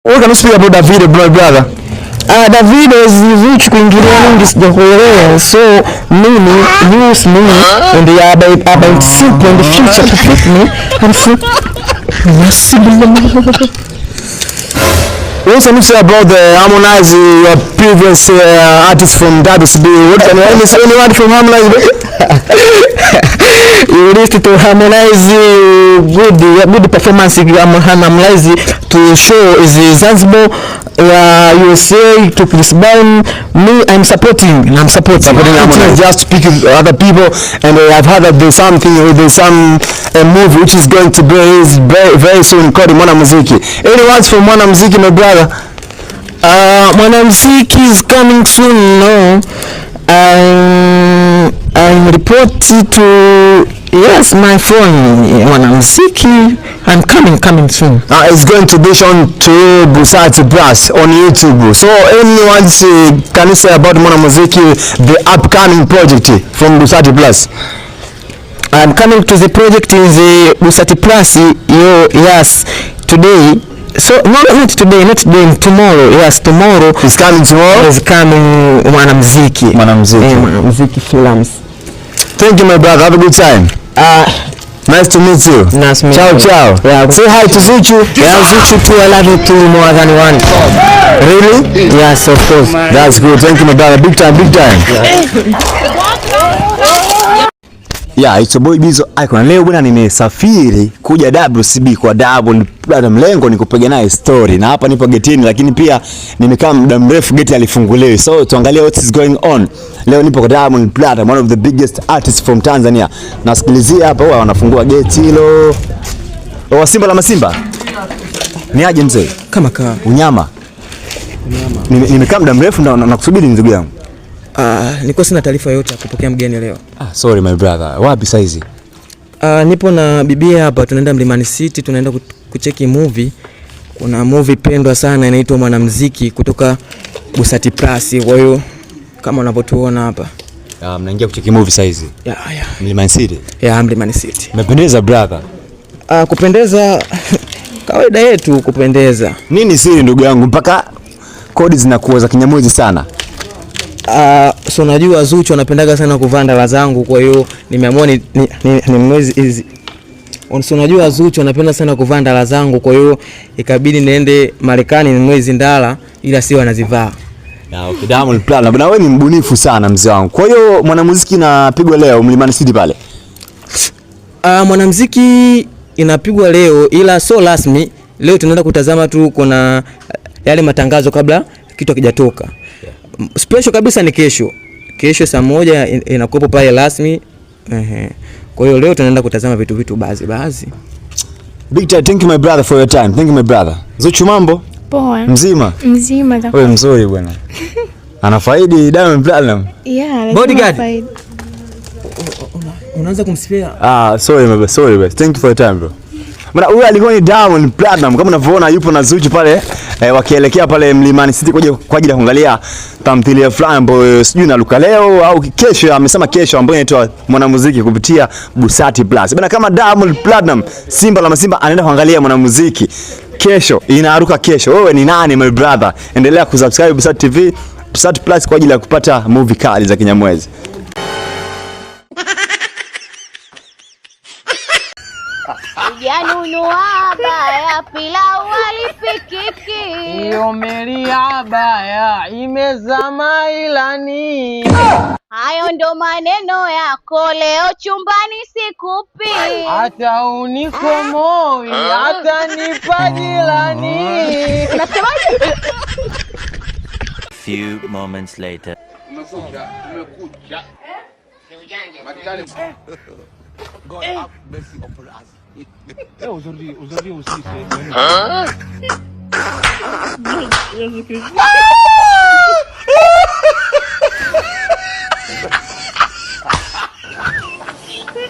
What can you speak about Davido, brother? Davido is rich kuingilia mingi sijakuelewa. So mimi use me and the about simple in the future to fit me and for What can you say about the Harmonize, your previous artist from WCB? What can you say anyone from Harmonize? You need to Harmonize good performance. Harmonize to show is Zanzibar, USA to Chris Brown. Me, I'm supporting Harmonize. Just speaking to other people, and I've heard that there's some movie which is going to be very, very soon called Mwanamuziki. Any words from Mwanamuziki, my brother? Mwanamuziki is coming soon. No, I'm reported to my phone. Mwanamuziki, I'm coming soon. It's going to be shown to Busati Plus on YouTube. So anyone can you say about Mwanamuziki, the upcoming project from Busati Plus? I'm coming to the project in the Busati Plus. Yes, today. So not today, tomorrow. Yes, tomorrow. It's coming tomorrow. It's coming Mwanamuziki films. Thank you, my brother. Have a good time. Nice to meet you. Nice to meet you. Ciao. Yeah. Say hi to Zuchu. Yeah, Zuchu too. I love you too more than one. Really? Yes, of course. That's good. Thank you, my brother. Big time. Yeah, it's a boy Bizo Icon. Leo bwana nimesafiri kuja WCB kwa Double Platinum. Lengo ni kupiga naye story. Na hapa nipo getini, lakini pia nimekaa muda mrefu geti alifunguliwi. So tuangalie what is going on. Leo nipo kwa Double Platinum, one of the biggest artists from Tanzania. Nasikilizia hapa wao wanafungua geti hilo. Wa Simba la Masimba. Ni aje mzee? Kama kaa. Unyama. Nimekaa muda mrefu na nakusubiri ndugu yangu. Niko sina taarifa yote kupokea mgeni leo. Sorry my brother. Wapi saizi? Nipo na bibia hapa, tunaenda Mlimani City, tunaenda kucheki movie. Kuna movie pendwa sana inaitwa Mwanamuziki kutoka Busati Plus. Kwa hiyo kama unavyotuona hapa. Mnaingia kucheki movie saizi? Yeah. Mlimani City? Yeah, Mlimani City. Umependeza brother. Kupendeza kawaida yetu kupendeza. Nini siri ndugu yangu mpaka kodi zinakuwa za kinyamwezi sana? So unajua Zuchu anapendaga sana kuvaa ndala zangu, kwa hiyo nimeamua ni mwezi hizi. So unajua Zuchu anapenda sana kuvaa ndala zangu, kwa hiyo ikabidi niende Marekani ni mwezi ndala ila sio anazivaa. Okay, Diamond Platinum. Na wewe ni mbunifu sana mzee wangu. Kwa hiyo Mwanamuziki inapigwa leo Mlimani City pale. Mwanamuziki inapigwa leo ila so rasmi. Leo tunaenda kutazama tu, kuna yale matangazo kabla kitu hakijatoka. Special kabisa ni kesho saa 1 inakuwepo pale rasmi. Kwa hiyo leo tunaenda kutazama vitu baadhi. Big time. Thank you my brother for your time. Thank you my brother. Zuchu mambo? Poa. Mzima. Wewe mzuri bwana. Anafaidi Diamond Platinum. Yeah, bodyguard. Unaanza kumsifia. Sorry bro. Thank you for your time bro. Bwana huyu alikuwa ni Diamond Platinum, kama unavyoona yupo na Zuchu pale wakielekea pale Mlimani City kwa ajili ya kuangalia tamthilia fulani ambayo sijui inaruka leo au kesho, amesema kesho, ambayo inaitwa Mwanamuziki kupitia Busati Plus. Bwana kama Diamond Platinum, Simba la Masimba anaenda kuangalia Mwanamuziki kesho, inaruka kesho. Wewe ni nani my brother? Endelea kusubscribe Busati TV, Busati Plus kwa ajili ya kupata movie kali za kinyamwezi. Yanunua baya pilau alipikiki. Iyo melia baya imezama ilani. Hayo ndo maneno yako leo chumbani sikupi. Hata unikomoi hata nipa jilani. Unasemaje? Few moments later. Umekuja. God have mercy upon us. Aujourd'hui aussi c'est.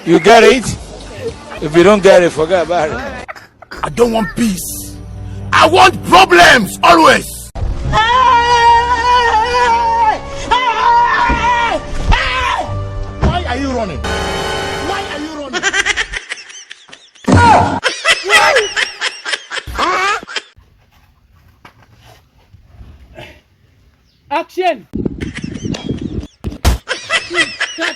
You get it? If you don't get it, forget about it. I don't want peace. I want problems always. Why are you running? Action. Cut.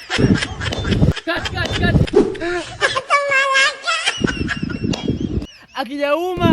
Akijauma.